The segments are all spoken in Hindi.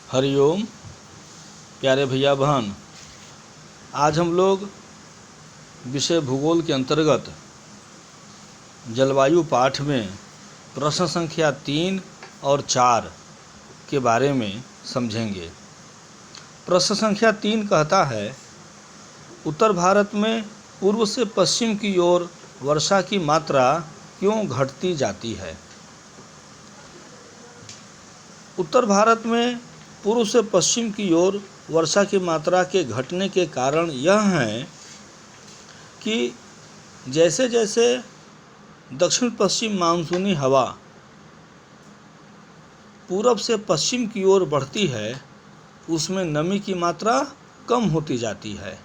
हरिओम। प्यारे भैया बहन, आज हम लोग विषय भूगोल के अंतर्गत जलवायु पाठ में प्रश्न संख्या 3 और 4 के बारे में समझेंगे। प्रश्न संख्या 3 कहता है, उत्तर भारत में पूर्व से पश्चिम की ओर वर्षा की मात्रा क्यों घटती जाती है? उत्तर भारत में पूर्व से पश्चिम की ओर वर्षा की मात्रा के घटने के कारण यह हैं कि जैसे जैसे दक्षिण पश्चिम मानसूनी हवा पूरब से पश्चिम की ओर बढ़ती है, उसमें नमी की मात्रा कम होती जाती है।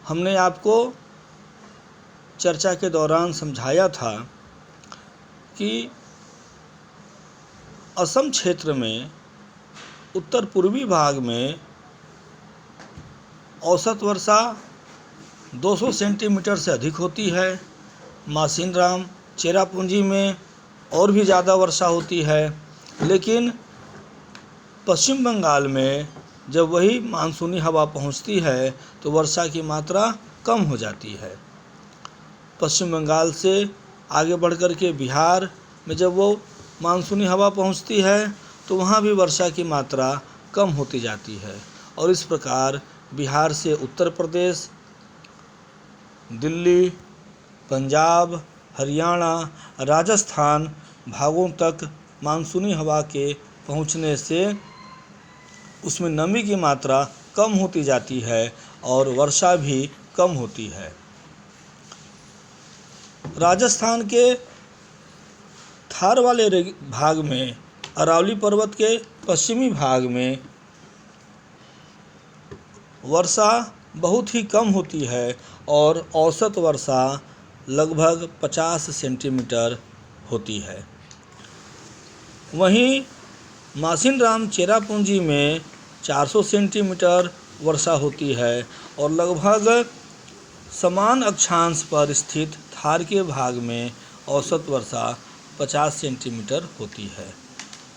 हमने आपको चर्चा के दौरान समझाया था कि असम क्षेत्र में उत्तर पूर्वी भाग में औसत वर्षा 200 सेंटीमीटर से अधिक होती है। मासिनराम, चेरापूंजी में और भी ज़्यादा वर्षा होती है, लेकिन पश्चिम बंगाल में जब वही मानसूनी हवा पहुंचती है तो वर्षा की मात्रा कम हो जाती है। पश्चिम बंगाल से आगे बढ़कर के बिहार में जब वो मानसूनी हवा पहुंचती है तो वहाँ भी वर्षा की मात्रा कम होती जाती है, और इस प्रकार बिहार से उत्तर प्रदेश, दिल्ली, पंजाब, हरियाणा, राजस्थान भागों तक मानसूनी हवा के पहुँचने से उसमें नमी की मात्रा कम होती जाती है और वर्षा भी कम होती है। राजस्थान के थार वाले भाग में, अरावली पर्वत के पश्चिमी भाग में वर्षा बहुत ही कम होती है और औसत वर्षा लगभग 50 सेंटीमीटर होती है। वहीं मासिनराम, चेरापूंजी में 400 सेंटीमीटर वर्षा होती है और लगभग समान अक्षांश पर स्थित थार के भाग में औसत वर्षा 50 सेंटीमीटर होती है।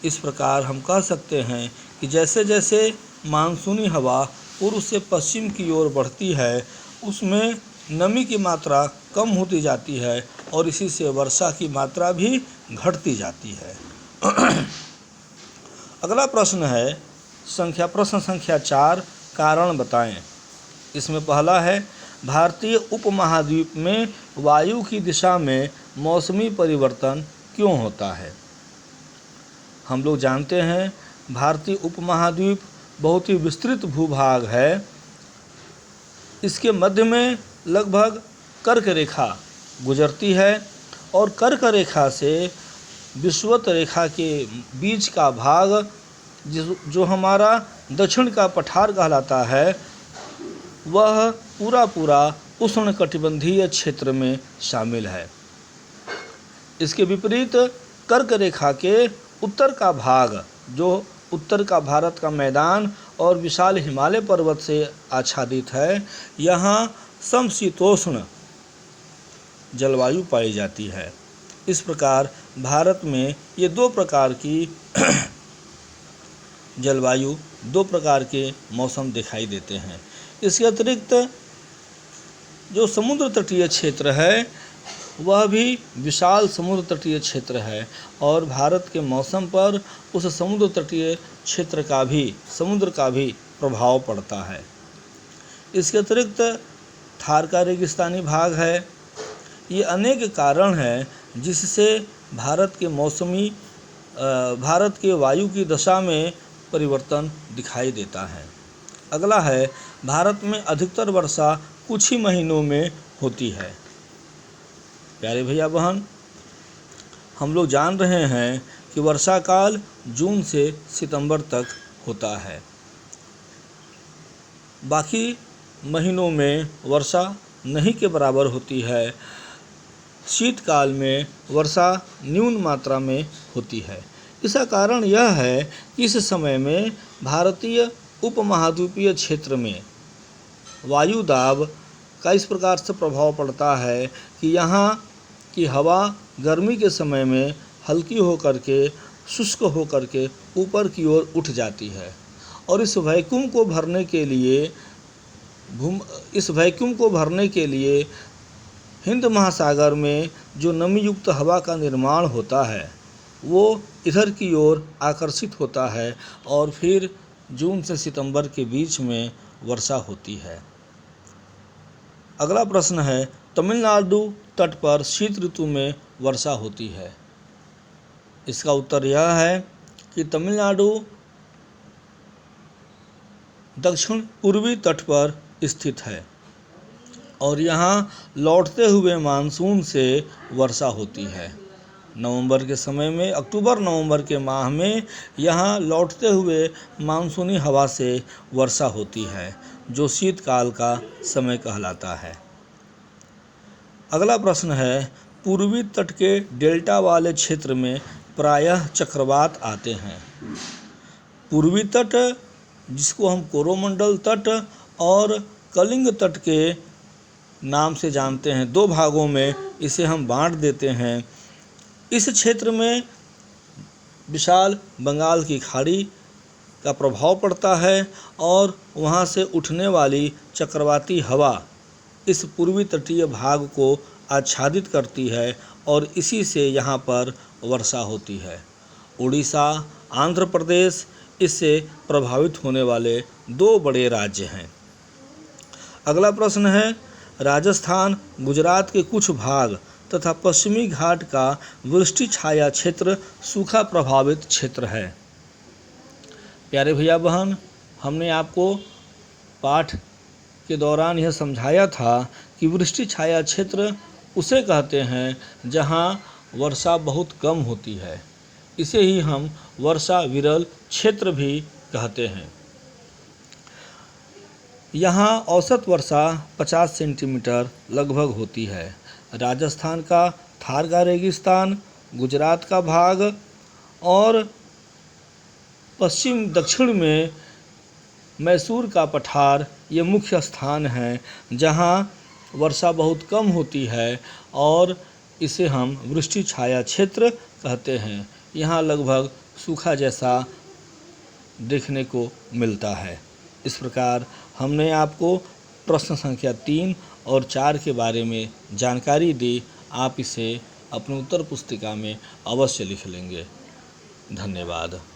इस प्रकार हम कह सकते हैं कि जैसे जैसे मानसूनी हवा पूर्व से पश्चिम की ओर बढ़ती है, उसमें नमी की मात्रा कम होती जाती है और इसी से वर्षा की मात्रा भी घटती जाती है। अगला प्रश्न है प्रश्न संख्या 4, कारण बताएं। इसमें पहला है, भारतीय उपमहाद्वीप में वायु की दिशा में मौसमी परिवर्तन क्यों होता है? हम लोग जानते हैं भारतीय उपमहाद्वीप बहुत ही विस्तृत भूभाग है। इसके मध्य में लगभग कर्क रेखा गुजरती है और कर्क रेखा से विषुवत रेखा के बीच का भाग जो हमारा दक्षिण का पठार कहलाता है, वह पूरा उष्णकटिबंधीय क्षेत्र में शामिल है। इसके विपरीत कर्क रेखा के उत्तर का भाग, जो उत्तर का भारत का मैदान और विशाल हिमालय पर्वत से आच्छादित है, यहाँ समशीतोष्ण जलवायु पाई जाती है। इस प्रकार भारत में ये दो प्रकार की जलवायु, दो प्रकार के मौसम दिखाई देते हैं। इसके अतिरिक्त जो समुद्र तटीय क्षेत्र है वह भी विशाल समुद्र तटीय क्षेत्र है और भारत के मौसम पर उस समुद्र तटीय क्षेत्र का भी, समुद्र का भी प्रभाव पड़ता है। इसके अतिरिक्त थार का रेगिस्तानी भाग है। ये अनेक कारण हैं जिससे भारत के वायु की दशा में परिवर्तन दिखाई देता है। अगला है, भारत में अधिकतर वर्षा कुछ ही महीनों में होती है। प्यारे भैया बहन, हम लोग जान रहे हैं कि वर्षा काल जून से सितंबर तक होता है। बाकी महीनों में वर्षा नहीं के बराबर होती है। शीतकाल में वर्षा न्यून मात्रा में होती है। इसका कारण यह है कि इस समय में भारतीय उपमहाद्वीपीय क्षेत्र में वायु दाब का इस प्रकार से प्रभाव पड़ता है कि यहाँ की हवा गर्मी के समय में हल्की होकर के, शुष्क होकर के ऊपर की ओर उठ जाती है और इस वैक्यूम को भरने के लिए हिंद महासागर में जो नमी युक्त हवा का निर्माण होता है वो इधर की ओर आकर्षित होता है और फिर जून से सितंबर के बीच में वर्षा होती है। अगला प्रश्न है, तमिलनाडु तट पर शीत ऋतु में वर्षा होती है। इसका उत्तर यह है कि तमिलनाडु दक्षिण पूर्वी तट पर स्थित है और यहाँ लौटते हुए मानसून से वर्षा होती है। नवंबर के समय में, अक्टूबर नवंबर के माह में यहाँ लौटते हुए मानसूनी हवा से वर्षा होती है जो शीतकाल का समय कहलाता है। अगला प्रश्न है, पूर्वी तट के डेल्टा वाले क्षेत्र में प्रायः चक्रवात आते हैं। पूर्वी तट, जिसको हम कोरोमंडल तट और कलिंग तट के नाम से जानते हैं, दो भागों में इसे हम बांट देते हैं। इस क्षेत्र में विशाल बंगाल की खाड़ी का प्रभाव पड़ता है और वहाँ से उठने वाली चक्रवाती हवा इस पूर्वी तटीय भाग को आच्छादित करती है और इसी से यहाँ पर वर्षा होती है। उड़ीसा, आंध्र प्रदेश इससे प्रभावित होने वाले दो बड़े राज्य हैं। अगला प्रश्न है, राजस्थान, गुजरात के कुछ भाग तथा पश्चिमी घाट का वृष्टि छाया क्षेत्र सूखा प्रभावित क्षेत्र है। प्यारे भैया बहन, हमने आपको पाठ के दौरान यह समझाया था कि वृष्टि छाया क्षेत्र उसे कहते हैं जहां वर्षा बहुत कम होती है। इसे ही हम वर्षा विरल क्षेत्र भी कहते हैं। यहाँ औसत वर्षा 50 सेंटीमीटर लगभग होती है। राजस्थान का थार का रेगिस्तान, गुजरात का भाग और पश्चिम दक्षिण में मैसूर का पठार ये मुख्य स्थान हैं जहाँ वर्षा बहुत कम होती है और इसे हम वृष्टि छाया क्षेत्र कहते हैं। यहाँ लगभग सूखा जैसा देखने को मिलता है। इस प्रकार हमने आपको प्रश्न संख्या 3 और 4 के बारे में जानकारी दी। आप इसे अपनी उत्तर पुस्तिका में अवश्य लिख लेंगे। धन्यवाद।